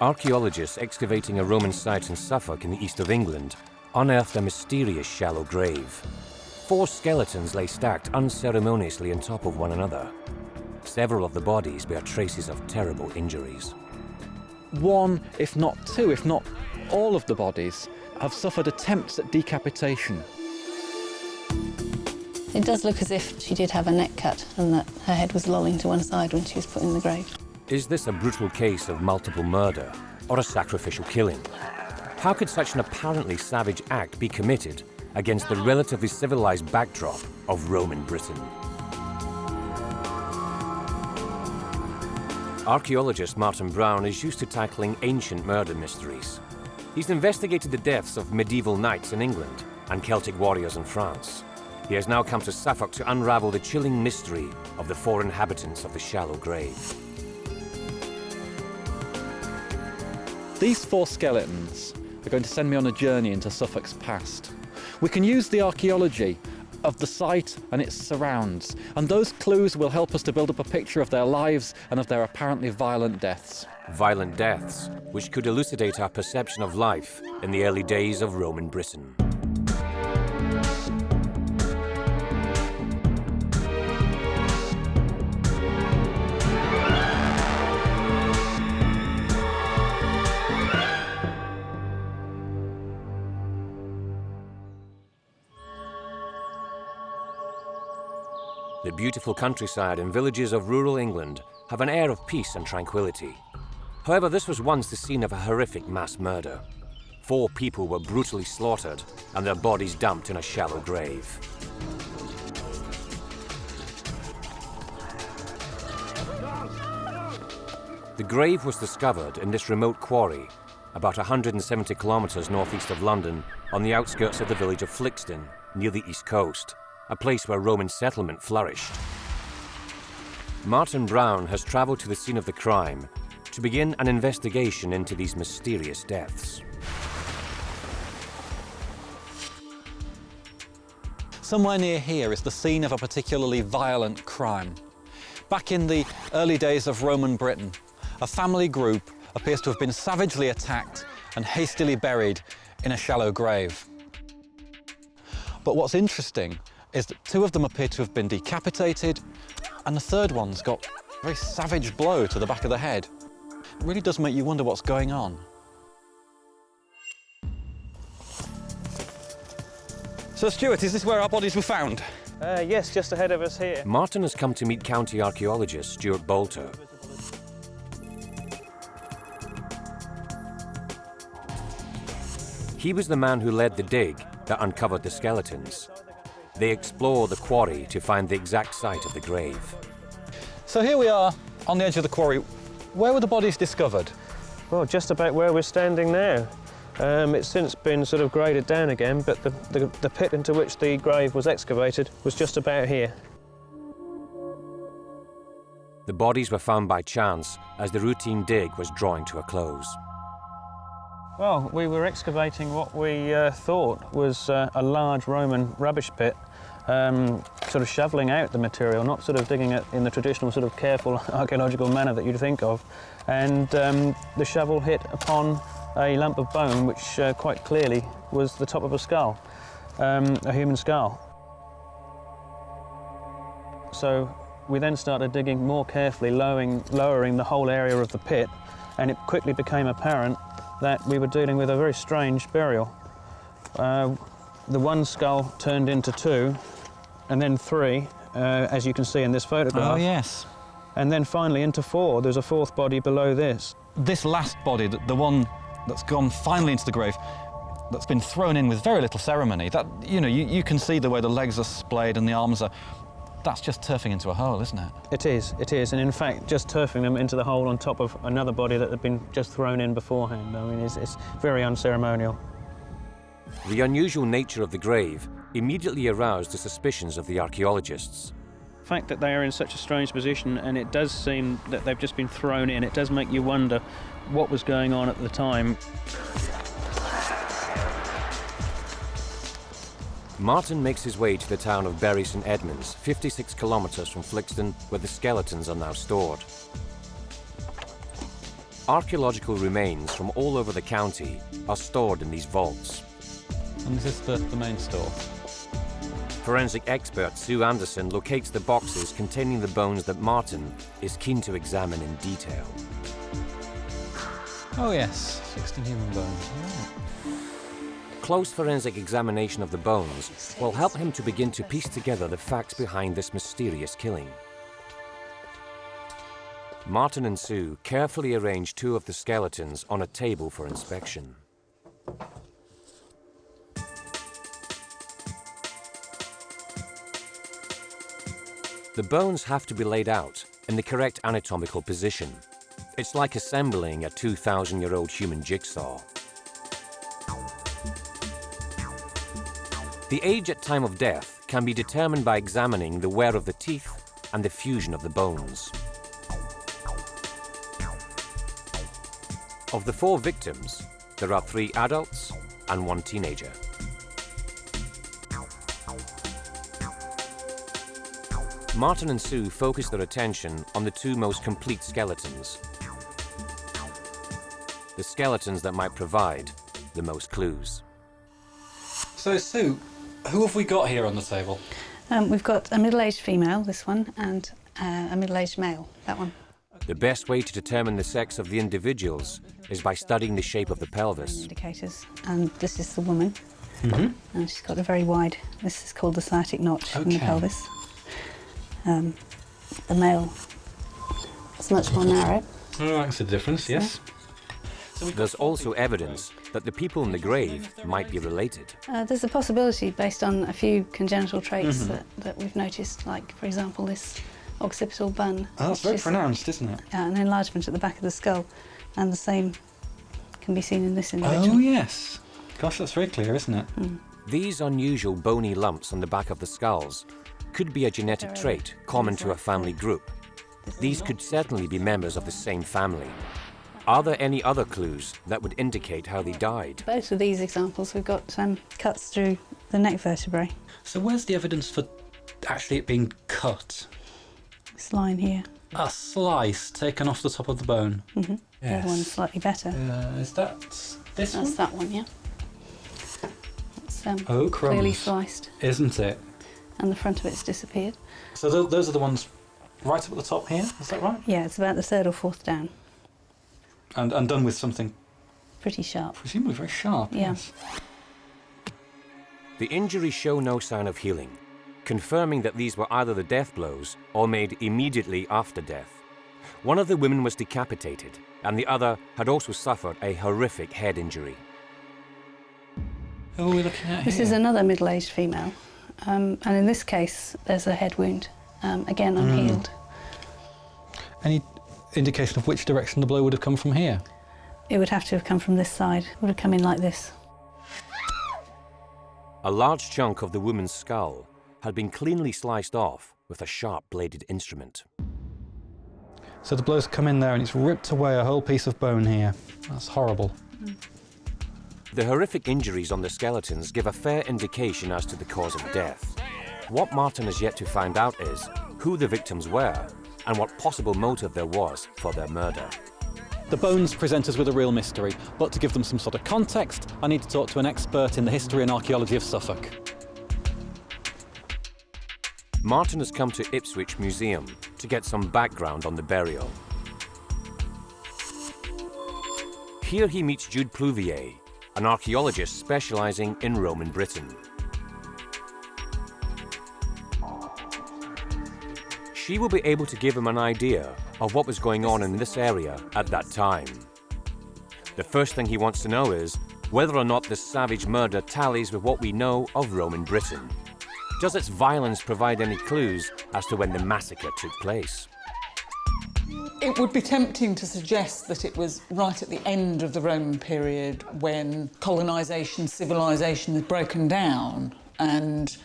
Archaeologists excavating a Roman site in Suffolk in the east of England unearthed a mysterious shallow grave. 4 skeletons lay stacked unceremoniously on top of one another. Several of the bodies bear traces of terrible injuries. 1, if not 2, if not all of the bodies have suffered attempts at decapitation. It does look as if she did have a neck cut and that her head was lolling to one side when she was put in the grave. Is this a brutal case of multiple murder or a sacrificial killing? How could such an apparently savage act be committed against the relatively civilized backdrop of Roman Britain? Archaeologist Martin Brown is used to tackling ancient murder mysteries. He's investigated the deaths of medieval knights in England and Celtic warriors in France. He has now come to Suffolk to unravel the chilling mystery of the 4 inhabitants of the shallow grave. These 4 skeletons are going to send me on a journey into Suffolk's past. We can use the archaeology of the site and its surrounds, and those clues will help us to build up a picture of their lives and of their apparently violent deaths. Violent deaths, which could elucidate our perception of life in the early days of Roman Britain. The beautiful countryside and villages of rural England have an air of peace and tranquility. However, this was once the scene of a horrific mass murder. 4 people were brutally slaughtered and their bodies dumped in a shallow grave. The grave was discovered in this remote quarry, about 170 kilometres northeast of London, on the outskirts of the village of Flixton, near the east coast, a place where Roman settlement flourished. Martin Brown has travelled to the scene of the crime to begin an investigation into these mysterious deaths. Somewhere near here is the scene of a particularly violent crime. Back in the early days of Roman Britain, a family group appears to have been savagely attacked and hastily buried in a shallow grave. But what's interesting is that 2 of them appear to have been decapitated, and the 3rd one's got a very savage blow to the back of the head. It really does make you wonder what's going on. So, Stuart, is this where our bodies were found? Yes, just ahead of us here. Martin has come to meet county archaeologist Stuart Bolter. He was the man who led the dig that uncovered the skeletons. They explore the quarry to find the exact site of the grave. So here we are on the edge of the quarry. Where were the bodies discovered? Well, just about where we're standing now. It's since been sort of graded down again, but the pit into which the grave was excavated was just about here. The bodies were found by chance as the routine dig was drawing to a close. Well, we were excavating what we thought was a large Roman rubbish pit, sort of shoveling out the material, not sort of digging it in the traditional sort of careful archaeological manner that you'd think of. And the shovel hit upon a lump of bone, which quite clearly was the top of a skull, a human skull. So we then started digging more carefully, lowering the whole area of the pit, and it quickly became apparent that we were dealing with a very strange burial. The one skull turned into 2, and then 3, as you can see in this photograph. Oh, yes. And then finally into 4. There's a 4th body below this. This last body, the one that's gone finally into the grave, that's been thrown in with very little ceremony, that, you know, you can see the way the legs are splayed and the arms are... That's just turfing into a hole, isn't it? It is, and in fact, just turfing them into the hole on top of another body that had been just thrown in beforehand. I mean, it's very unceremonial. The unusual nature of the grave immediately aroused the suspicions of the archaeologists. The fact that they are in such a strange position, and it does seem that they've just been thrown in, it does make you wonder what was going on at the time. Martin makes his way to the town of Bury St Edmunds, 56 kilometres from Flixton, where the skeletons are now stored. Archaeological remains from all over the county are stored in these vaults. And is this the main store? Forensic expert Sue Anderson locates the boxes containing the bones that Martin is keen to examine in detail. Oh yes, 16 human bones. Right. Close forensic examination of the bones will help him to begin to piece together the facts behind this mysterious killing. Martin and Sue carefully arrange two of the skeletons on a table for inspection. The bones have to be laid out in the correct anatomical position. It's like assembling a 2,000-year-old human jigsaw. The age at time of death can be determined by examining the wear of the teeth and the fusion of the bones. Of the 4 victims, there are 3 adults and 1 teenager. Martin and Sue focus their attention on the 2 most complete skeletons. The skeletons that might provide the most clues. So Sue, who have we got here on the table? We've got a middle-aged female, this one, and a middle-aged male, that one. The best way to determine the sex of the individuals is by studying the shape of the pelvis. Indicators, and this is the woman. Mm-hmm. And she's got a very wide, this is called the sciatic notch in the pelvis. The male is much more narrow. Oh, that's the difference, yes. There's also evidence that the people in the grave might be related. There's a possibility based on a few congenital traits that we've noticed, like, for example, this occipital bun. Oh, that's very pronounced, isn't it? An enlargement at the back of the skull, and the same can be seen in this individual. Oh, yes. Gosh, that's very clear, isn't it? These unusual bony lumps on the back of the skulls could be a genetic trait common to a family group. These could certainly be members of the same family. Are there any other clues that would indicate how they died? Both of these examples, we've got cuts through the neck vertebrae. So where's the evidence for actually it being cut? This line here. A slice taken off the top of the bone. The other one's slightly better. Is that this one? That's that one, yeah. It's Oh, crumbs. clearly sliced, Isn't it? and the front of it's disappeared. So those are the ones right up at the top here, is that right? Yeah, it's about the 3rd or 4th down. And done with something Pretty sharp. presumably very sharp, Yeah. yes. The injuries show no sign of healing, confirming that these were either the death blows or made immediately after death. One of the women was decapitated, and the other had also suffered a horrific head injury. Who are we looking at This here? is another middle-aged female, and in this case, there's a head wound, again unhealed. Any indication of which direction the blow would have come from here? It would have to have come from this side. It would have come in like this. A large chunk of the woman's skull had been cleanly sliced off with a sharp-bladed instrument. So the blow's come in there and it's ripped away a whole piece of bone here. That's horrible. The horrific injuries on the skeletons give a fair indication as to the cause of death. What Martin has yet to find out is who the victims were and what possible motive there was for their murder. The bones present us with a real mystery, but to give them some sort of context, I need to talk to an expert in the history and archaeology of Suffolk. Martin has come to Ipswich Museum to get some background on the burial. Here he meets Jude Pluvier, an archaeologist specializing in Roman Britain. She will be able to give him an idea of what was going on in this area at that time. The first thing he wants to know is whether or not this savage murder tallies with what we know of Roman Britain. Does its violence provide any clues as to when the massacre took place? It would be tempting to suggest that it was right at the end of the Roman period when colonisation, civilisation had broken down, and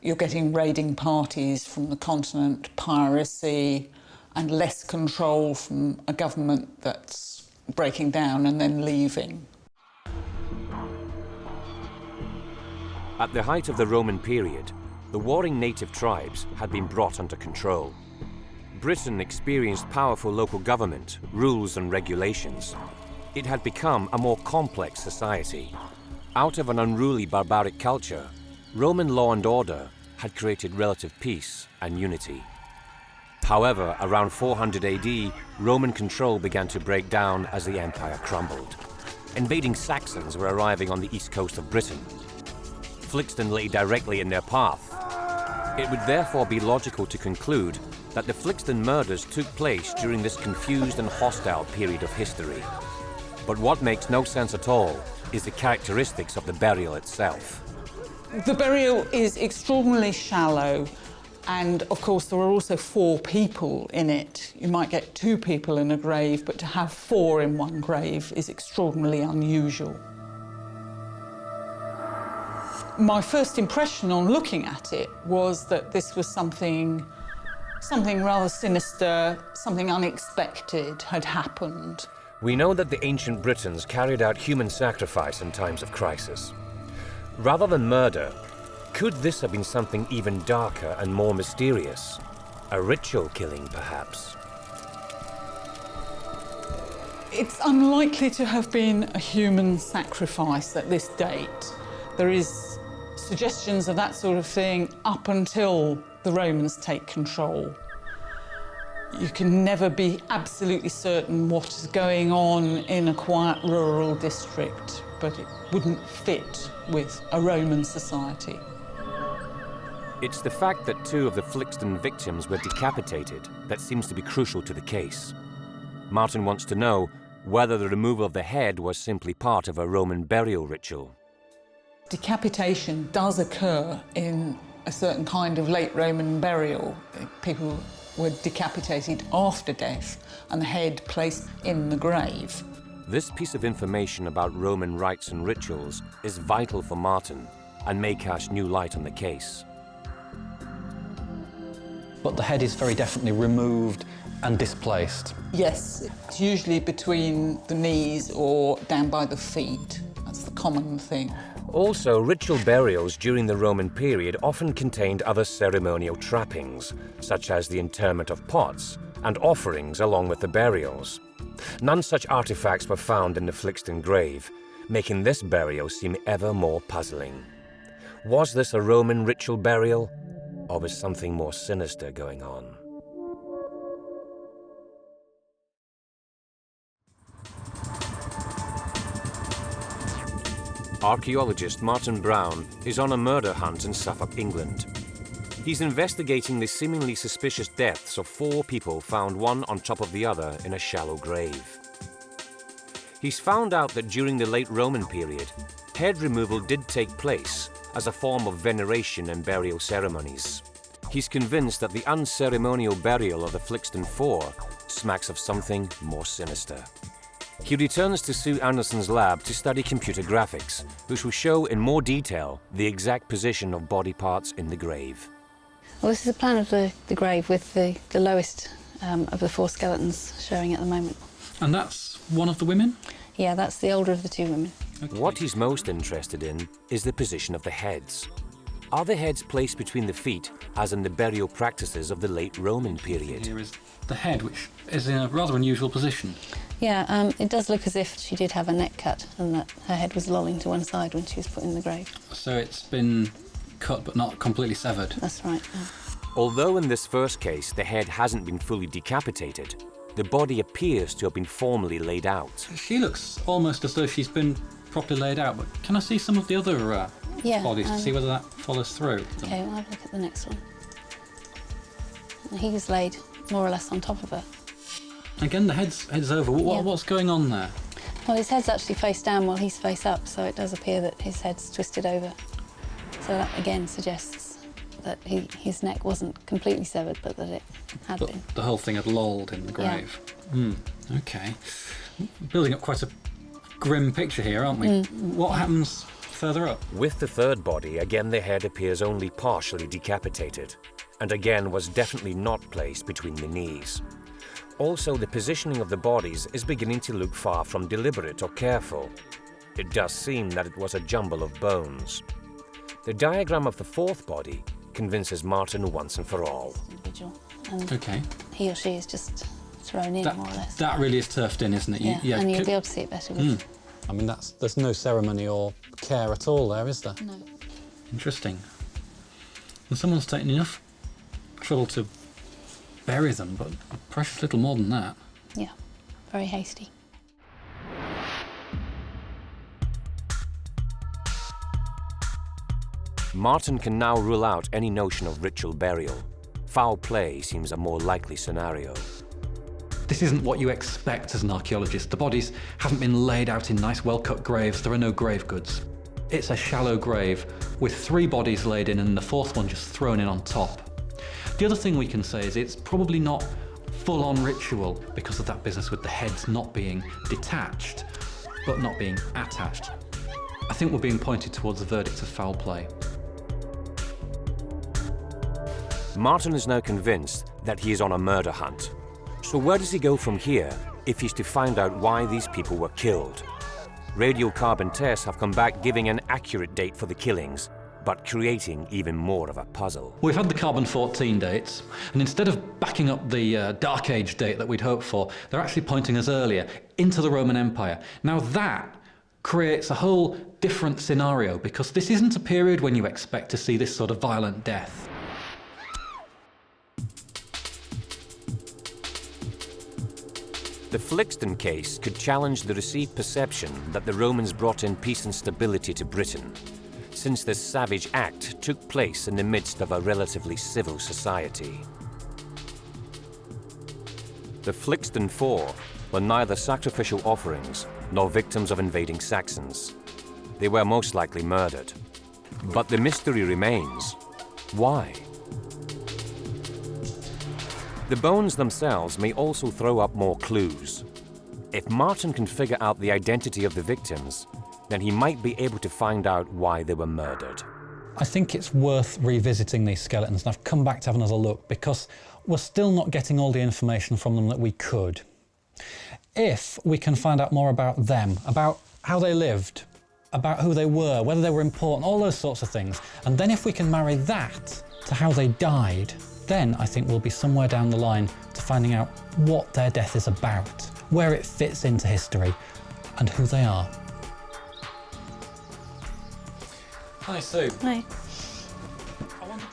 you're getting raiding parties from the continent, piracy, and less control from a government that's breaking down and then leaving. At the height of the Roman period, the warring native tribes had been brought under control. Britain experienced powerful local government, rules and regulations, it had become a more complex society. Out of an unruly barbaric culture, Roman law and order had created relative peace and unity. However, around 400 AD, Roman control began to break down as the empire crumbled. Invading Saxons were arriving on the east coast of Britain. Flixton lay directly in their path. It would therefore be logical to conclude that the Flixton murders took place during this confused and hostile period of history. But what makes no sense at all is the characteristics of the burial itself. The burial is extraordinarily shallow, and of course there are also 4 people in it. You might get 2 people in a grave, but to have 4 in one grave is extraordinarily unusual. My first impression on looking at it was that this was something rather sinister, something unexpected had happened. We know that the ancient Britons carried out human sacrifice in times of crisis. Rather than murder, could this have been something even darker and more mysterious? A ritual killing, perhaps? It's unlikely to have been a human sacrifice at this date. There is suggestions of that sort of thing up until the Romans take control. You can never be absolutely certain what is going on in a quiet rural district, but it wouldn't fit with a Roman society. It's the fact that 2 of the Flixton victims were decapitated that seems to be crucial to the case. Martin wants to know whether the removal of the head was simply part of a Roman burial ritual. Decapitation does occur in a certain kind of late Roman burial. People were decapitated after death and the head placed in the grave. This piece of information about Roman rites and rituals is vital for Martin and may cast new light on the case. But the head is very definitely removed and displaced. Yes, it's usually between the knees or down by the feet. That's the common thing. Also, ritual burials during the Roman period often contained other ceremonial trappings, such as the interment of pots and offerings along with the burials. None such artifacts were found in the Flixton grave, making this burial seem ever more puzzling. Was this a Roman ritual burial, or was something more sinister going on? Archaeologist Martin Brown is on a murder hunt in Suffolk, England. He's investigating the seemingly suspicious deaths of 4 people found one on top of the other in a shallow grave. He's found out that during the late Roman period, head removal did take place as a form of veneration and burial ceremonies. He's convinced that the unceremonial burial of the Flixton 4 smacks of something more sinister. He returns to Sue Anderson's lab to study computer graphics, which will show in more detail the exact position of body parts in the grave. Well, this is a plan of the grave with the lowest of the 4 skeletons showing at the moment. And that's one of the women? Yeah, that's the older of the 2 women. Okay. What he's most interested in is the position of the heads. Are the heads placed between the feet, as in the burial practices of the late Roman period? Here is the head, which is in a rather unusual position. Yeah, it does look as if she did have a neck cut and that her head was lolling to one side when she was put in the grave. So it's been cut but not completely severed. That's right. Yeah. Although in this first case the head hasn't been fully decapitated, the body appears to have been formally laid out. She looks almost as though she's been properly laid out, but can I see some of the other bodies to see whether that follows through? Okay, we'll have a look at the next one. He was laid more or less on top of her. Again, the head's over. What's going on there? Well, his head's actually face down while he's face up, so it does appear that his head's twisted over. So that again suggests that his neck wasn't completely severed, but that it had been. The whole thing had lolled in the grave. Yeah. Okay. Building up quite a grim picture here, aren't we? What happens further up? With the third body, again the head appears only partially decapitated, and again was definitely not placed between the knees. Also, the positioning of the bodies is beginning to look far from deliberate or careful. It does seem that it was a jumble of bones. The diagram of the 4th body convinces Martin once and for all. and OK. he or she is just thrown in, more or less. That really is turfed in, isn't it? Yeah, and you'll be able to see it better with... I mean, there's no ceremony or care at all there, is there? No. Interesting. And someone's taken enough trouble to bury them, but a precious little more than that. Yeah, very hasty. Martin can now rule out any notion of ritual burial. Foul play seems a more likely scenario. This isn't what you expect as an archaeologist. The bodies haven't been laid out in nice, well-cut graves. There are no grave goods. It's a shallow grave with 3 bodies laid in and the 4th one just thrown in on top. The other thing we can say is it's probably not full-on ritual because of that business with the heads not being detached, but not being attached. I think we're being pointed towards the verdict of foul play. Martin is now convinced that he is on a murder hunt. So where does he go from here if he's to find out why these people were killed? Radiocarbon tests have come back giving an accurate date for the killings, but creating even more of a puzzle. We've had the carbon-14 dates, and instead of backing up the Dark Age date that we'd hoped for, they're actually pointing us earlier, into the Roman Empire. Now that creates a whole different scenario, because this isn't a period when you expect to see this sort of violent death. The Flixton case could challenge the received perception that the Romans brought in peace and stability to Britain, since this savage act took place in the midst of a relatively civil society. The Flixton Four were neither sacrificial offerings nor victims of invading Saxons. They were most likely murdered. But the mystery remains. Why? The bones themselves may also throw up more clues. If Martin can figure out the identity of the victims, then he might be able to find out why they were murdered. I think it's worth revisiting these skeletons, and I've come back to have another look because we're still not getting all the information from them that we could. If we can find out more about them, about how they lived, about who they were, whether they were important, all those sorts of things, and then if we can marry that to how they died, then I think we'll be somewhere down the line to finding out what their death is about, where it fits into history, and who they are. Hi, Sue. Hi.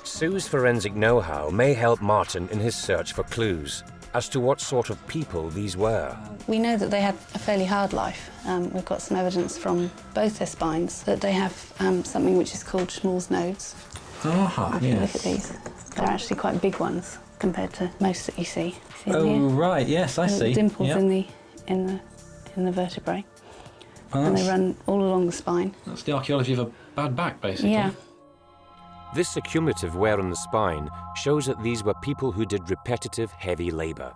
Sue's forensic know-how may help Martin in his search for clues as to what sort of people these were. We know that they had a fairly hard life. We've got some evidence from both their spines that they have something which is called Schmall's nodes. If you look at these, they're actually quite big ones compared to most that you see. See them here? Right, yes, I see. Dimples in the vertebrae. And they run all along the spine. That's the archaeology of a bad back, basically. Yeah. This accumulative wear on the spine shows that these were people who did repetitive, heavy labour.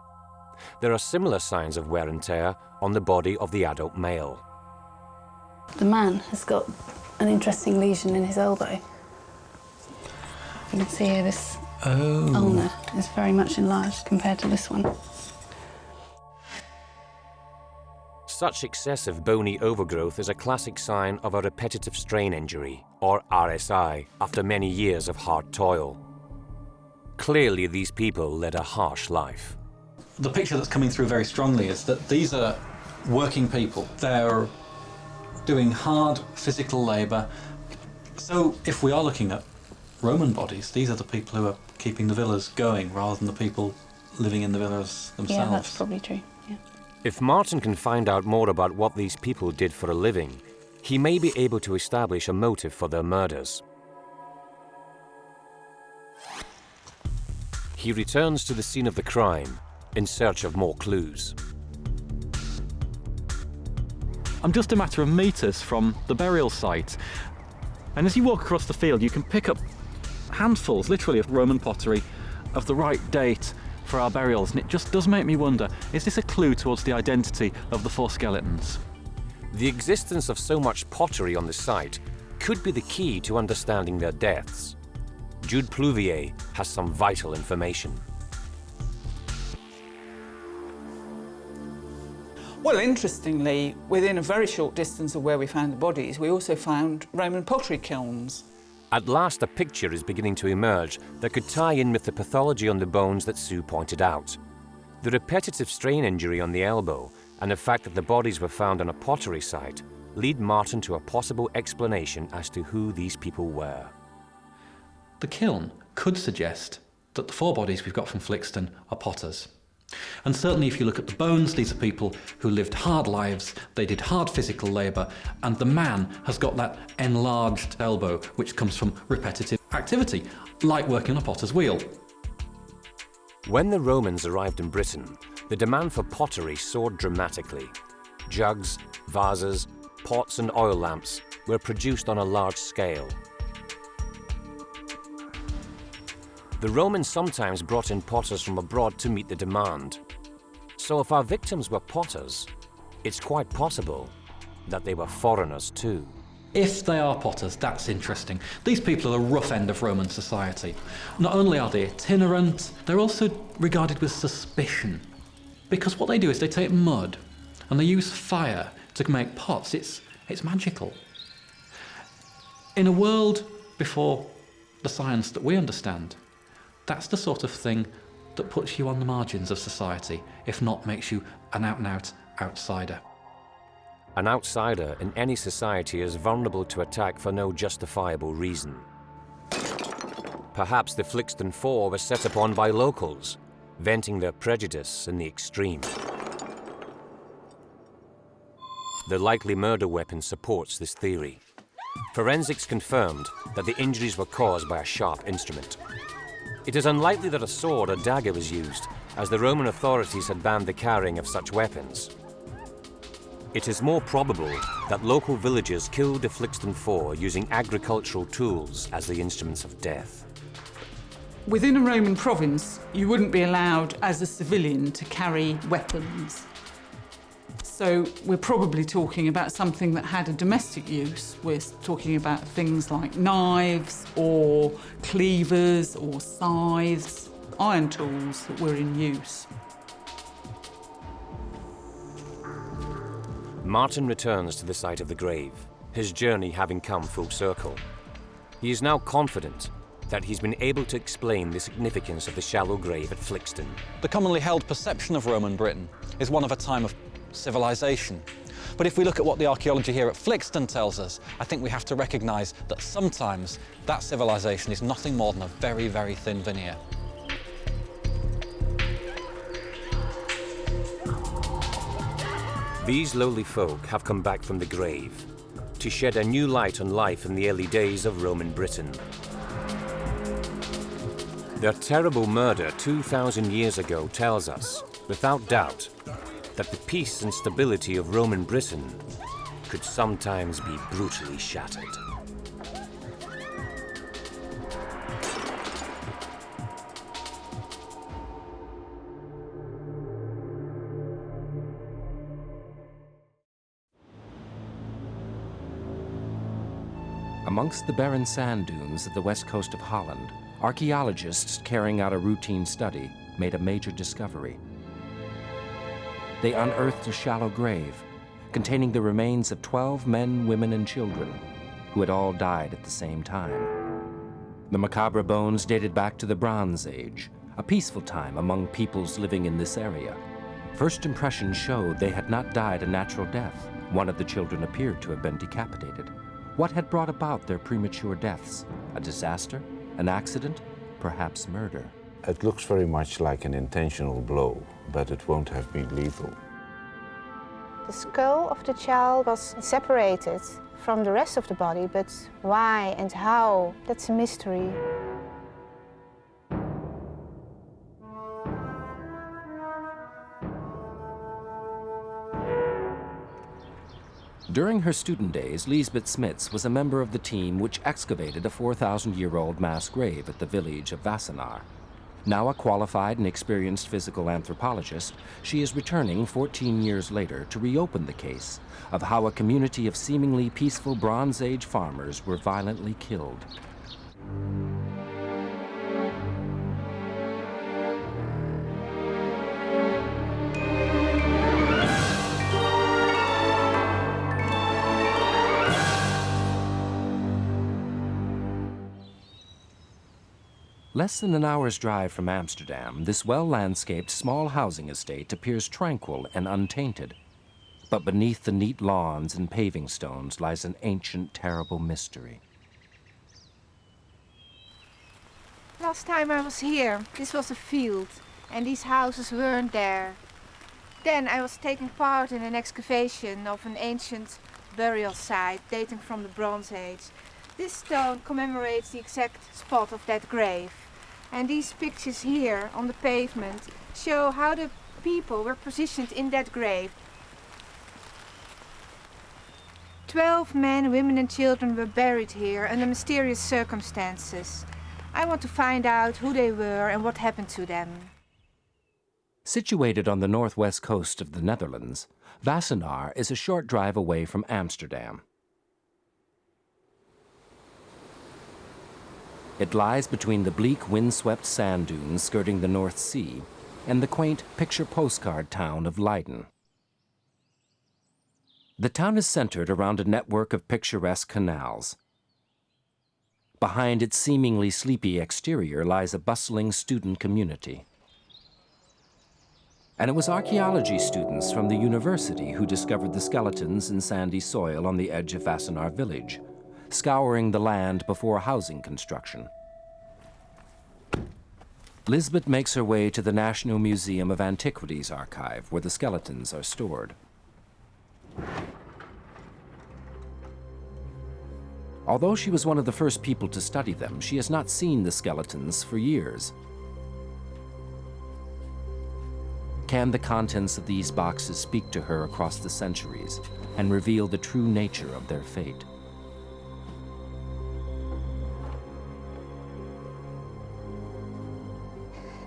There are similar signs of wear and tear on the body of the adult male. The man has got an interesting lesion in his elbow. You can see here this ulnar is very much enlarged compared to this one. Such excessive bony overgrowth is a classic sign of a repetitive strain injury, or RSI, after many years of hard toil. Clearly, these people led a harsh life. The picture that's coming through very strongly is that these are working people. They're doing hard physical labour. So if we are looking at Roman bodies, these are the people who are keeping the villas going rather than the people living in the villas themselves. Yeah, that's probably true. Yeah. If Martin can find out more about what these people did for a living, he may be able to establish a motive for their murders. He returns to the scene of the crime in search of more clues. I'm just a matter of metres from the burial site, and as you walk across the field you can pick up handfuls, literally, of Roman pottery of the right date for our burials, and it just does make me wonder, is this a clue towards the identity of the 4 skeletons? The existence of so much pottery on the site could be the key to understanding their deaths. Jude Pluvier has some vital information. Well, interestingly, within a very short distance of where we found the bodies, we also found Roman pottery kilns. At last, a picture is beginning to emerge that could tie in with the pathology on the bones that Sue pointed out. The repetitive strain injury on the elbow and the fact that the bodies were found on a pottery site lead Martin to a possible explanation as to who these people were. The kiln could suggest that the 4 bodies we've got from Flixton are potters. And certainly if you look at the bones, these are people who lived hard lives, they did hard physical labour, and the man has got that enlarged elbow, which comes from repetitive activity, like working on a potter's wheel. When the Romans arrived in Britain, the demand for pottery soared dramatically. Jugs, vases, pots and oil lamps were produced on a large scale. The Romans sometimes brought in potters from abroad to meet the demand. So if our victims were potters, it's quite possible that they were foreigners too. If they are potters, that's interesting. These people are the rough end of Roman society. Not only are they itinerant, they're also regarded with suspicion. Because what they do is they take mud and they use fire to make pots. It's magical. In a world before the science that we understand, that's the sort of thing that puts you on the margins of society, if not makes you an out-and-out outsider. An outsider in any society is vulnerable to attack for no justifiable reason. Perhaps the Flixton Four were set upon by locals, venting their prejudice in the extreme. The likely murder weapon supports this theory. Forensics confirmed that the injuries were caused by a sharp instrument. It is unlikely that a sword or dagger was used, as the Roman authorities had banned the carrying of such weapons. It is more probable that local villagers killed the Flixton Four using agricultural tools as the instruments of death. Within a Roman province, you wouldn't be allowed as a civilian to carry weapons. So we're probably talking about something that had a domestic use. We're talking about things like knives or cleavers or scythes, iron tools that were in use. Martin returns to the site of the grave, his journey having come full circle. He is now confident that he's been able to explain the significance of the shallow grave at Flixton. The commonly held perception of Roman Britain is one of a time of civilization. But if we look at what the archaeology here at Flixton tells us, I think we have to recognise that sometimes that civilization is nothing more than a very, very thin veneer. These lowly folk have come back from the grave to shed a new light on life in the early days of Roman Britain. Their terrible murder 2,000 years ago tells us, without doubt, that the peace and stability of Roman Britain could sometimes be brutally shattered. Amongst the barren sand dunes of the west coast of Holland, archaeologists carrying out a routine study made a major discovery. They unearthed a shallow grave containing the remains of 12 men, women, and children who had all died at the same time. The macabre bones dated back to the Bronze Age, a peaceful time among peoples living in this area. First impressions showed they had not died a natural death. One of the children appeared to have been decapitated. What had brought about their premature deaths? A disaster? An accident? Perhaps murder? It looks very much like an intentional blow, but it won't have been lethal. The skull of the child was separated from the rest of the body, but why and how, that's a mystery. During her student days, Lisbeth Smits was a member of the team which excavated a 4,000-year-old mass grave at the village of Wassenaar. Now a qualified and experienced physical anthropologist, she is returning 14 years later to reopen the case of how a community of seemingly peaceful Bronze Age farmers were violently killed. Less than an hour's drive from Amsterdam, this well-landscaped small housing estate appears tranquil and untainted. But beneath the neat lawns and paving stones lies an ancient, terrible mystery. Last time I was here, this was a field, and these houses weren't there. Then I was taking part in an excavation of an ancient burial site dating from the Bronze Age. This stone commemorates the exact spot of that grave. And these pictures here on the pavement show how the people were positioned in that grave. 12 men, women and children were buried here under mysterious circumstances. I want to find out who they were and what happened to them. Situated on the northwest coast of the Netherlands, Wassenaar is a short drive away from Amsterdam. It lies between the bleak, windswept sand dunes skirting the North Sea and the quaint picture postcard town of Leiden. The town is centered around a network of picturesque canals. Behind its seemingly sleepy exterior lies a bustling student community. And it was archaeology students from the university who discovered the skeletons in sandy soil on the edge of Wassenaar village, scouring the land before housing construction. Lisbeth makes her way to the National Museum of Antiquities archive, where the skeletons are stored. Although she was one of the first people to study them, she has not seen the skeletons for years. Can the contents of these boxes speak to her across the centuries and reveal the true nature of their fate?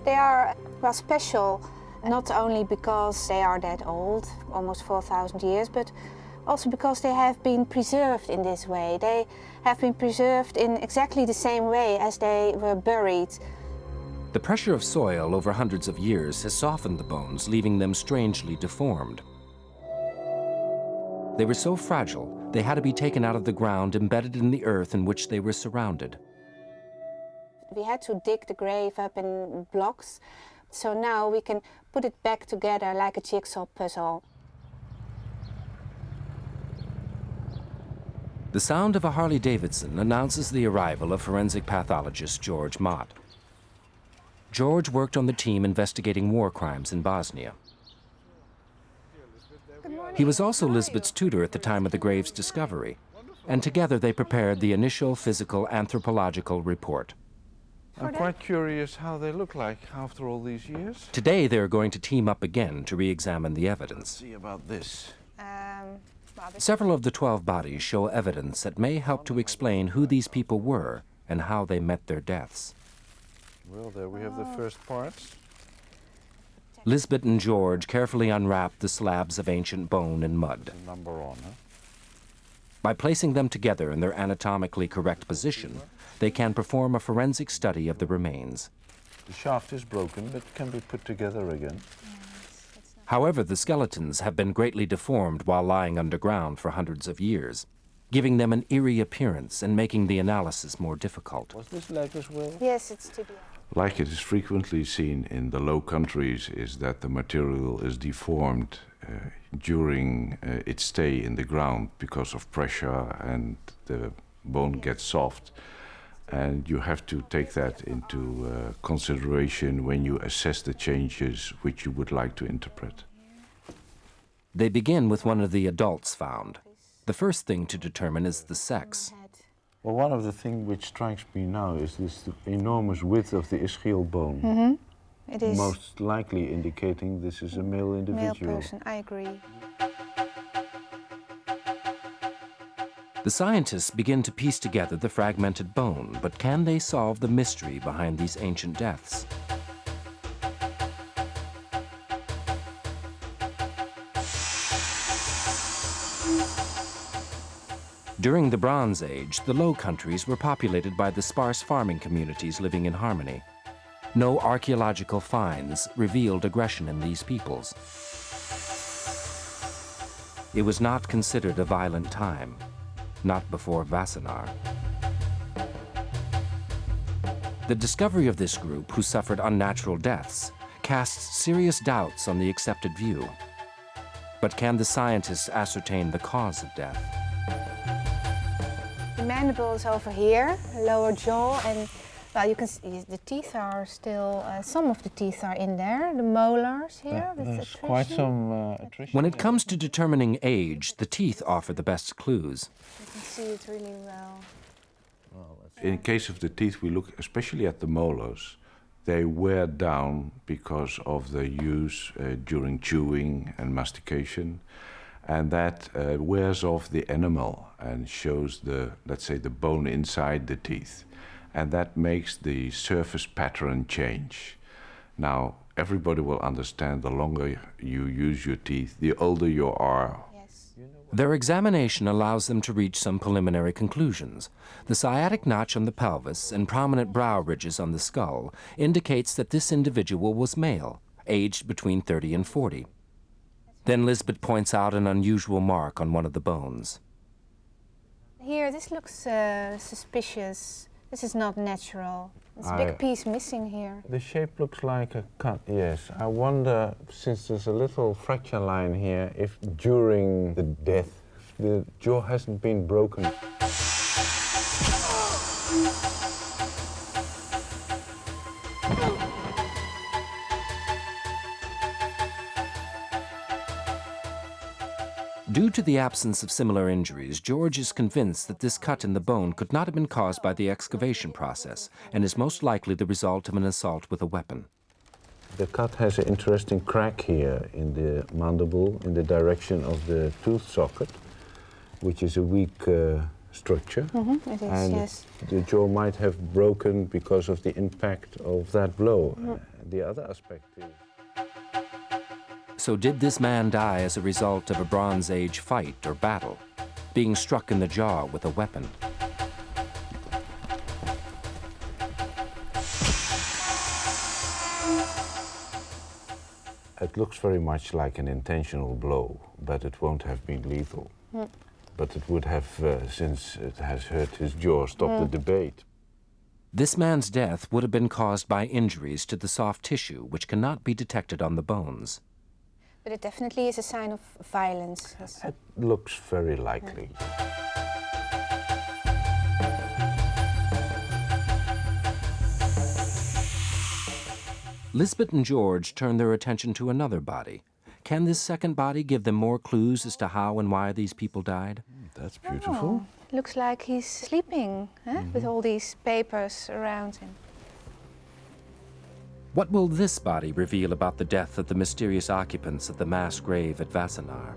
They are well special, not only because they are that old, almost 4,000 years, but also because they have been preserved in this way. They have been preserved in exactly the same way as they were buried. The pressure of soil over hundreds of years has softened the bones, leaving them strangely deformed. They were so fragile, they had to be taken out of the ground, embedded in the earth in which they were surrounded. We had to dig the grave up in blocks, so now we can put it back together like a jigsaw puzzle. The sound of a Harley-Davidson announces the arrival of forensic pathologist George Mott. George worked on the team investigating war crimes in Bosnia. He was also Lisbeth's tutor at the time of the grave's discovery, and together they prepared the initial physical anthropological report. I'm quite curious how they look like after all these years. Today they're going to team up again to re-examine the evidence. Let's see about this. Several of the 12 bodies show evidence that may help to explain who these people were and how they met their deaths. Well, there we have the first parts. Lisbeth and George carefully unwrap the slabs of ancient bone and mud. The number on, huh? By placing them together in their anatomically correct position, they can perform a forensic study of the remains. The shaft is broken, but can be put together again. However, the skeletons have been greatly deformed while lying underground for hundreds of years, giving them an eerie appearance and making the analysis more difficult. Was this leg as well? Yes, it's tibia. Like it is frequently seen in the Low Countries, is that the material is deformed during its stay in the ground because of pressure, and the bone gets soft. And you have to take that into consideration when you assess the changes which you would like to interpret. They begin with one of the adults found. The first thing to determine is the sex. Well, one of the things which strikes me now is this enormous width of the ischial bone. Mm-hmm. It is most likely indicating this is a male individual. Male person, I agree. The scientists begin to piece together the fragmented bone, but can they solve the mystery behind these ancient deaths? During the Bronze Age, the Low Countries were populated by the sparse farming communities living in harmony. No archaeological finds revealed aggression in these peoples. It was not considered a violent time. Not before Wassenaar. The discovery of this group, who suffered unnatural deaths, casts serious doubts on the accepted view. But can the scientists ascertain the cause of death? The mandible is over here, lower jaw, and well, you can see the teeth are still, some of the teeth are in there, the molars here. There's quite some attrition. When it comes to determining age, the teeth offer the best clues. You can see it really well. In case of the teeth, we look especially at the molars. They wear down because of the use during chewing and mastication, and that wears off the enamel and shows the, let's say, the bone inside the teeth, and that makes the surface pattern change. Now, everybody will understand the longer you use your teeth, the older you are. Their examination allows them to reach some preliminary conclusions. The sciatic notch on the pelvis and prominent brow ridges on the skull indicates that this individual was male, aged between 30 and 40. Then Lisbeth points out an unusual mark on one of the bones. Here, this looks suspicious. This is not natural. There's a big piece missing here. The shape looks like a cut, yes. I wonder, since there's a little fracture line here, if during the death the jaw hasn't been broken. Due to the absence of similar injuries, George is convinced that this cut in the bone could not have been caused by the excavation process and is most likely the result of an assault with a weapon. The cut has an interesting crack here in the mandible in the direction of the tooth socket, which is a weak structure. It is, and yes. the jaw might have broken because of the impact of that blow. The other aspect is... So did this man die as a result of a Bronze Age fight or battle, being struck in the jaw with a weapon? It looks very much like an intentional blow, but it won't have been lethal. But it would have, since it has hurt his jaw, stopped the debate. This man's death would have been caused by injuries to the soft tissue, which cannot be detected on the bones. But it definitely is a sign of violence. It looks very likely. Lisbeth and George turn their attention to another body. Can this second body give them more clues as to how and why these people died? That's beautiful. Looks like he's sleeping, with all these papers around him. What will this body reveal about the death of the mysterious occupants of the mass grave at Wassenaar?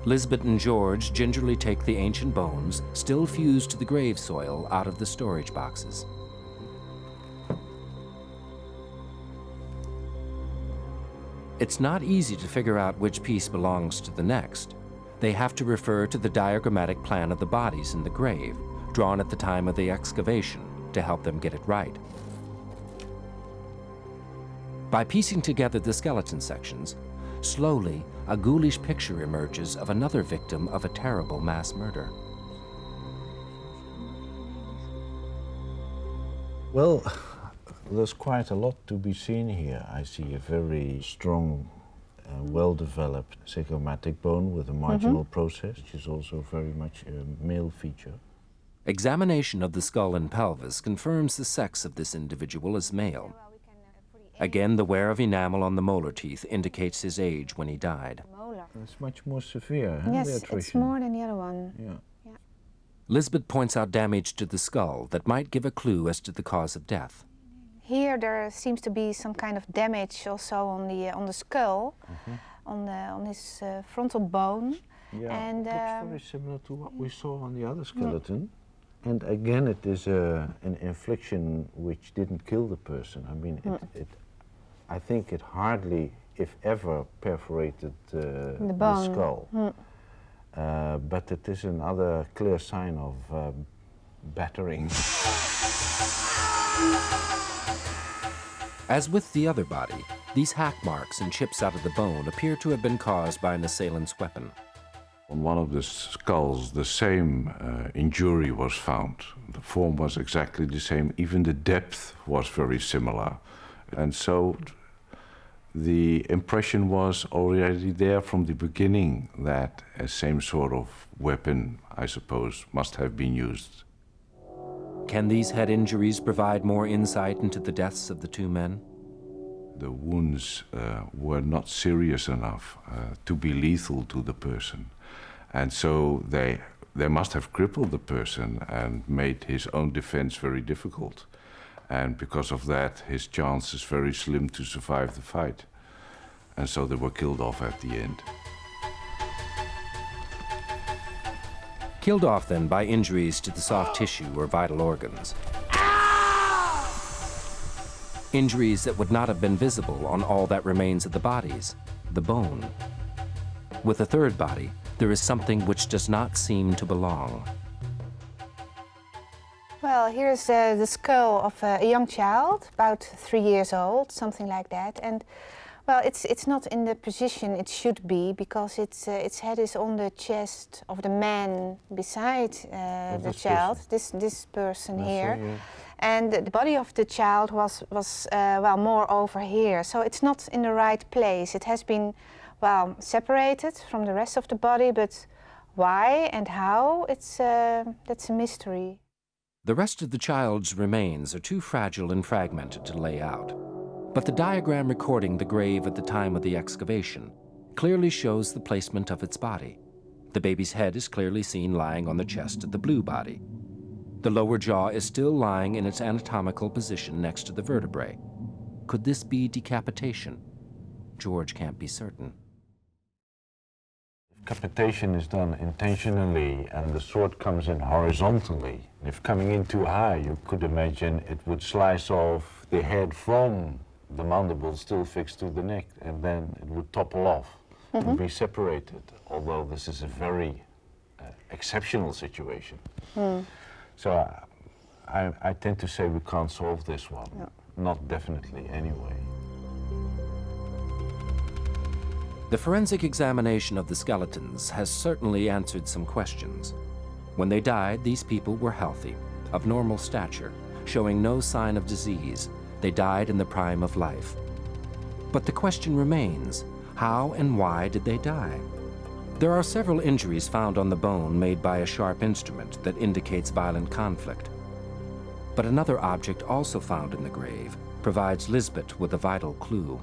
Lisbeth and George gingerly take the ancient bones, still fused to the grave soil, out of the storage boxes. It's not easy to figure out which piece belongs to the next. They have to refer to the diagrammatic plan of the bodies in the grave, drawn at the time of the excavation, to help them get it right. By piecing together the skeleton sections, slowly a ghoulish picture emerges of another victim of a terrible mass murder. Well, there's quite a lot to be seen here. I see a very strong, well-developed zygomatic bone with a marginal process, which is also very much a male feature. Examination of the skull and pelvis confirms the sex of this individual as male. Again, the wear of enamel on the molar teeth indicates his age when he died. It's much more severe, huh, Yes, the it's attrition? more than the other one. Yeah. Lisbeth points out damage to the skull that might give a clue as to the cause of death. Here there seems to be some kind of damage also on the skull, on his frontal bone. Yeah, And, it looks very similar to what we saw on the other skeleton. And again, it is an infliction which didn't kill the person. I mean, I think it hardly, if ever, perforated the skull. But it is another clear sign of battering. As with the other body, these hack marks and chips out of the bone appear to have been caused by an assailant's weapon. On one of the skulls, the same injury was found. The form was exactly the same, even the depth was very similar. And so the impression was already there from the beginning that a same sort of weapon, I suppose, must have been used. Can these head injuries provide more insight into the deaths of the two men? The wounds were not serious enough to be lethal to the person. And so they must have crippled the person and made his own defense very difficult. And because of that, his chance is very slim to survive the fight. And so they were killed off at the end. Killed off then by injuries to the soft tissue or vital organs. Injuries that would not have been visible on all that remains of the bodies, the bone. With a third body, there is something which does not seem to belong. Well, here's the skull of a young child, about 3 years old, something like that. And well, it's not in the position it should be because its head is on the chest of the man beside the child, this person here. Yeah. And the body of the child was well, more over here. So it's not in the right place. It has been, well, separated from the rest of the body, but why and how, that's a mystery. The rest of the child's remains are too fragile and fragmented to lay out. But the diagram recording the grave at the time of the excavation clearly shows the placement of its body. The baby's head is clearly seen lying on the chest of the blue body. The lower jaw is still lying in its anatomical position next to the vertebrae. Could this be decapitation? George can't be certain. Decapitation is done intentionally and the sword comes in horizontally. If coming in too high, you could imagine it would slice off the head from the mandible still fixed to the neck, and then it would topple off and be separated, although this is a very exceptional situation. So I tend to say we can't solve this one, not definitely anyway. The forensic examination of the skeletons has certainly answered some questions. When they died, these people were healthy, of normal stature, showing no sign of disease. They died in the prime of life. But the question remains, how and why did they die? There are several injuries found on the bone made by a sharp instrument that indicates violent conflict. But another object also found in the grave provides Lisbeth with a vital clue.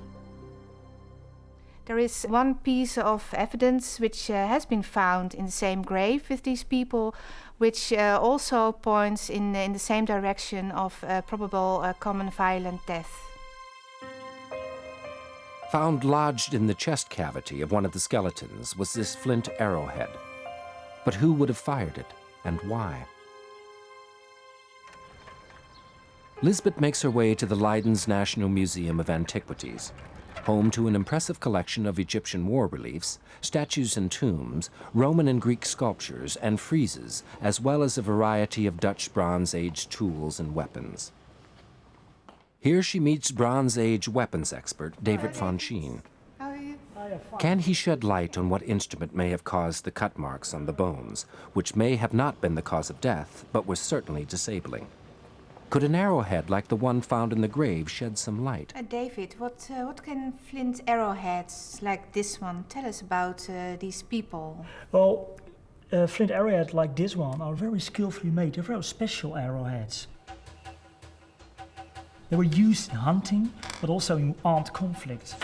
There is one piece of evidence which has been found in the same grave with these people, which also points in the same direction of probable common violent death. Found lodged in the chest cavity of one of the skeletons was this flint arrowhead. But who would have fired it, and why? Lisbeth makes her way to the Leiden's National Museum of Antiquities, home to an impressive collection of Egyptian war reliefs, statues and tombs, Roman and Greek sculptures and friezes, as well as a variety of Dutch Bronze Age tools and weapons. Here she meets Bronze Age weapons expert David von Scheen. How are you? Can he shed light on what instrument may have caused the cut marks on the bones, which may have not been the cause of death, but was certainly disabling? Could an arrowhead like the one found in the grave shed some light? David, what can flint arrowheads like this one tell us about these people? Well, flint arrowheads like this one are very skillfully made. They're very special arrowheads. They were used in hunting, but also in armed conflict.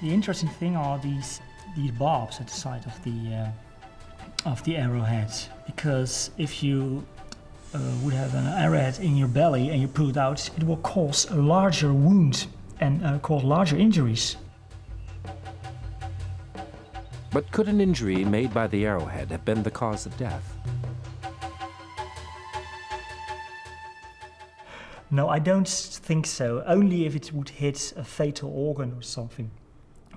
The interesting thing are these barbs at the side of the arrowheads, because if you would have an arrowhead in your belly and you pull it out, it will cause a larger wound and cause larger injuries. But could an injury made by the arrowhead have been the cause of death? No, I don't think so, only if it would hit a fatal organ or something.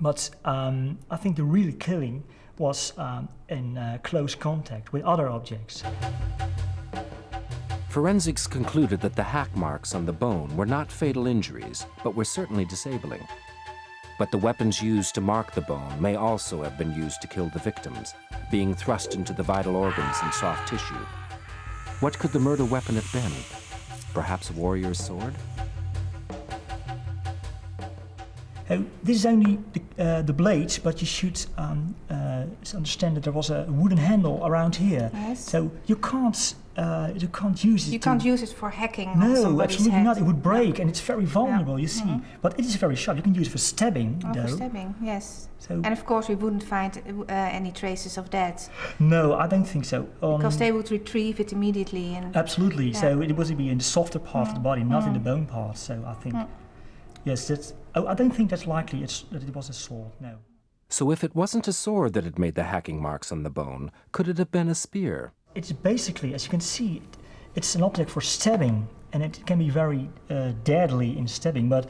But I think the real killing was in close contact with other objects. Forensics concluded that the hack marks on the bone were not fatal injuries, but were certainly disabling. But the weapons used to mark the bone may also have been used to kill the victims, being thrust into the vital organs and soft tissue. What could the murder weapon have been? Perhaps a warrior's sword? This is only the blade, but you should understand that there was a wooden handle around here. Yes. So you can't use it. You can't use it for hacking on No, somebody's absolutely head. not. It would break, and it's very vulnerable. Yeah. You see, but it is very sharp. You can use it for stabbing. Oh, though. for stabbing, yes. So And of course we wouldn't find any traces of that. no, I don't think so. Because they would retrieve it immediately. And Absolutely. Yeah. So it would be in the softer part of the body, not in the bone part. So I think, yes, that's. Oh, I don't think that's likely. That it was a sword. No. So if it wasn't a sword that had made the hacking marks on the bone, could it have been a spear? It's basically, as you can see, it's an object for stabbing, and it can be very deadly in stabbing. But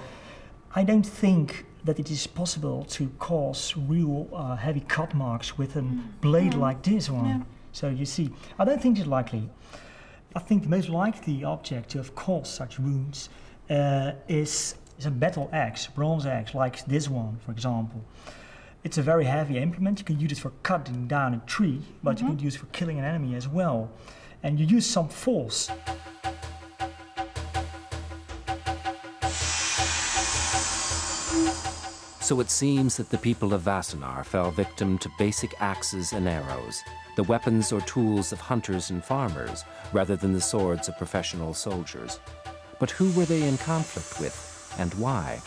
I don't think that it is possible to cause real heavy cut marks with a blade like this one. Yeah. So you see, I don't think it's likely. I think the most likely object to have caused such wounds is a battle axe, bronze axe, like this one, for example. It's a very heavy implement. You can use it for cutting down a tree, but you can use it for killing an enemy as well. And you use some force. So it seems that the people of Wassenaar fell victim to basic axes and arrows, the weapons or tools of hunters and farmers, rather than the swords of professional soldiers. But who were they in conflict with, and why?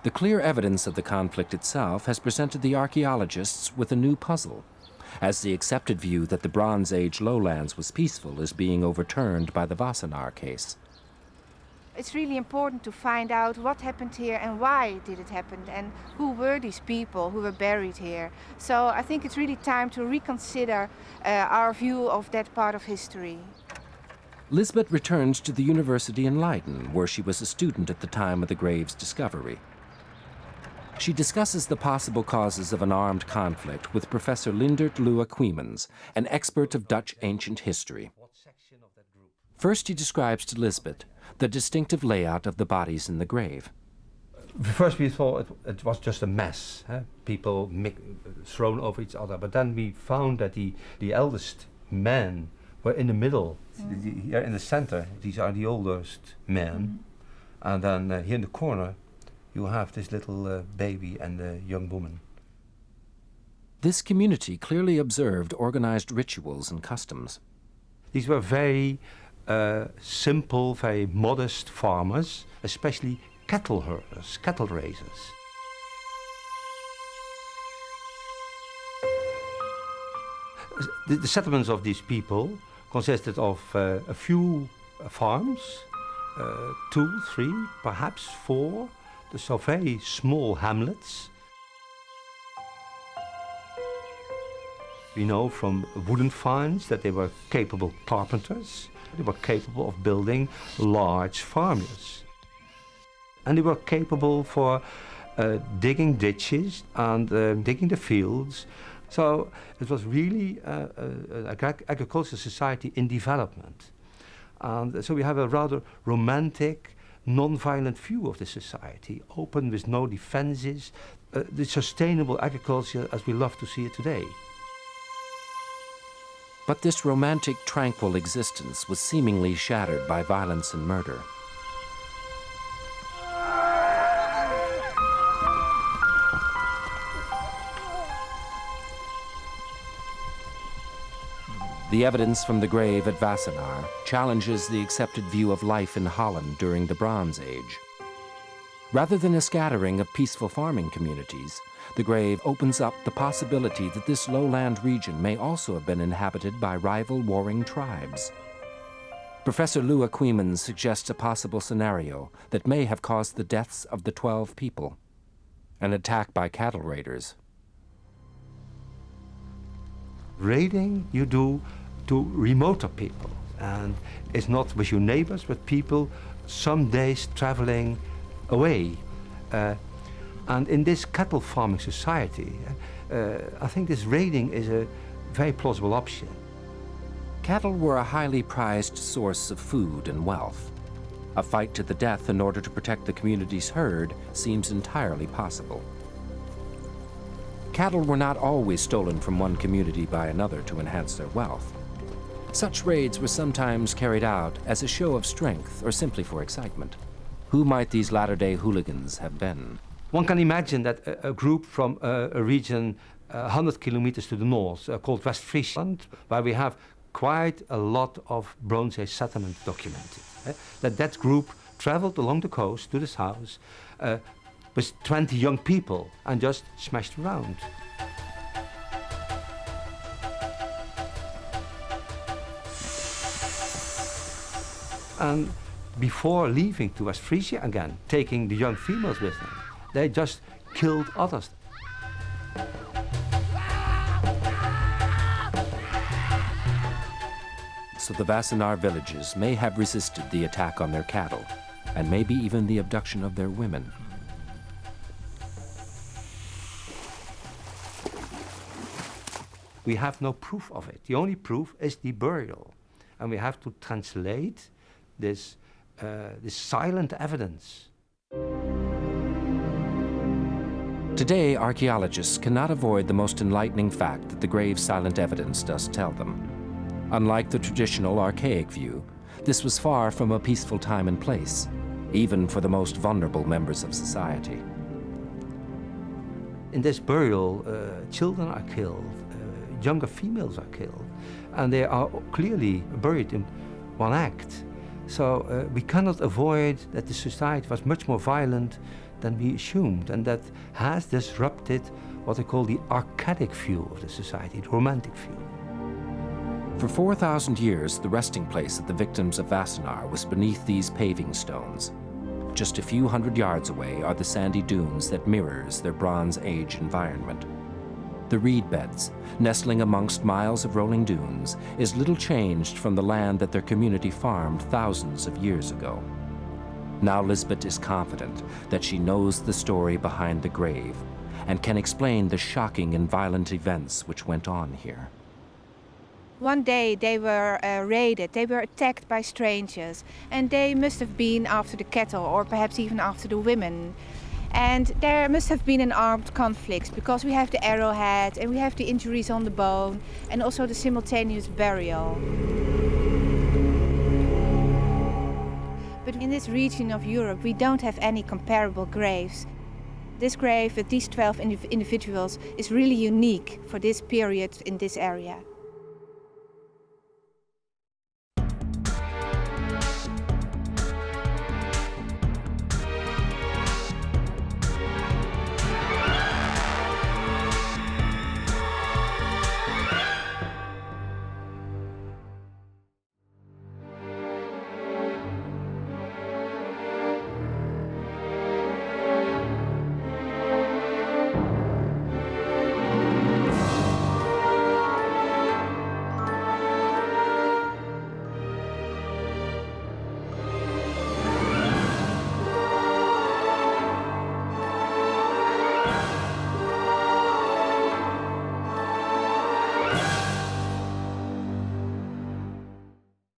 The clear evidence of the conflict itself has presented the archaeologists with a new puzzle, as the accepted view that the Bronze Age lowlands was peaceful is being overturned by the Wassenaar case. it's really important to find out what happened here and why did it happen and who were these people who were buried here. So I think it's really time to reconsider our view of that part of history. Lisbeth returns to the university in Leiden, where she was a student at the time of the grave's discovery. She discusses the possible causes of an armed conflict with Professor Lindert Luwe Quemens, an expert of Dutch ancient history. First, he describes to Lisbeth the distinctive layout of the bodies in the grave. First we thought it was just a mess, people thrown over each other, but then we found that the eldest men were in the middle, here in the center. These are the oldest men, and then here in the corner you have this little baby and a young woman. This community clearly observed organized rituals and customs. These were very simple, very modest farmers, especially cattle herders, cattle raisers. The settlements of these people consisted of a few farms, 2, 3, perhaps 4, so very small hamlets. We know from wooden finds that they were capable carpenters. They were capable of building large farmyards. And they were capable for digging ditches and digging the fields. So it was really an agricultural society in development. And so we have a rather romantic, non-violent view of the society, open with no defenses, the sustainable agriculture as we love to see it today. But this romantic, tranquil existence was seemingly shattered by violence and murder. The evidence from the grave at Wassenaar challenges the accepted view of life in Holland during the Bronze Age. Rather than a scattering of peaceful farming communities, the grave opens up the possibility that this lowland region may also have been inhabited by rival warring tribes. Professor Luwe Quemens suggests a possible scenario that may have caused the deaths of the 12 people, an attack by cattle raiders. Raiding you do to remoter people, and it's not with your neighbors, but people some days traveling away. And in this cattle farming society, I think this raiding is a very plausible option. Cattle were a highly prized source of food and wealth. A fight to the death in order to protect the community's herd seems entirely possible. Cattle were not always stolen from one community by another to enhance their wealth. Such raids were sometimes carried out as a show of strength or simply for excitement. Who might these latter-day hooligans have been? One can imagine that a group from a region 100 kilometers to the north called West Friesland, where we have quite a lot of Bronze Age settlement documented, that group traveled along the coast to this house with 20 young people and just smashed around. And before leaving to West Frisia again, taking the young females with them, they just killed others. So the Wassenaar villages may have resisted the attack on their cattle, and maybe even the abduction of their women. We have no proof of it. The only proof is the burial. And we have to translate this silent evidence. Today, archaeologists cannot avoid the most enlightening fact that the grave's silent evidence does tell them. Unlike the traditional archaic view, this was far from a peaceful time and place, even for the most vulnerable members of society. In this burial, children are killed, younger females are killed, and they are clearly buried in one act. So we cannot avoid that the society was much more violent than we assumed, and that has disrupted what I call the archaic view of the society, the romantic view. For 4,000 years, the resting place of the victims of Wassenaar was beneath these paving stones. Just a few hundred yards away are the sandy dunes that mirrors their Bronze Age environment. The reed beds, nestling amongst miles of rolling dunes, is little changed from the land that their community farmed thousands of years ago. Now Lisbeth is confident that she knows the story behind the grave and can explain the shocking and violent events which went on here. One day they were raided, they were attacked by strangers, and they must have been after the cattle or perhaps even after the women. And there must have been an armed conflict because we have the arrowhead and we have the injuries on the bone and also the simultaneous burial. But in this region of Europe we don't have any comparable graves. This grave with these 12 individuals is really unique for this period in this area.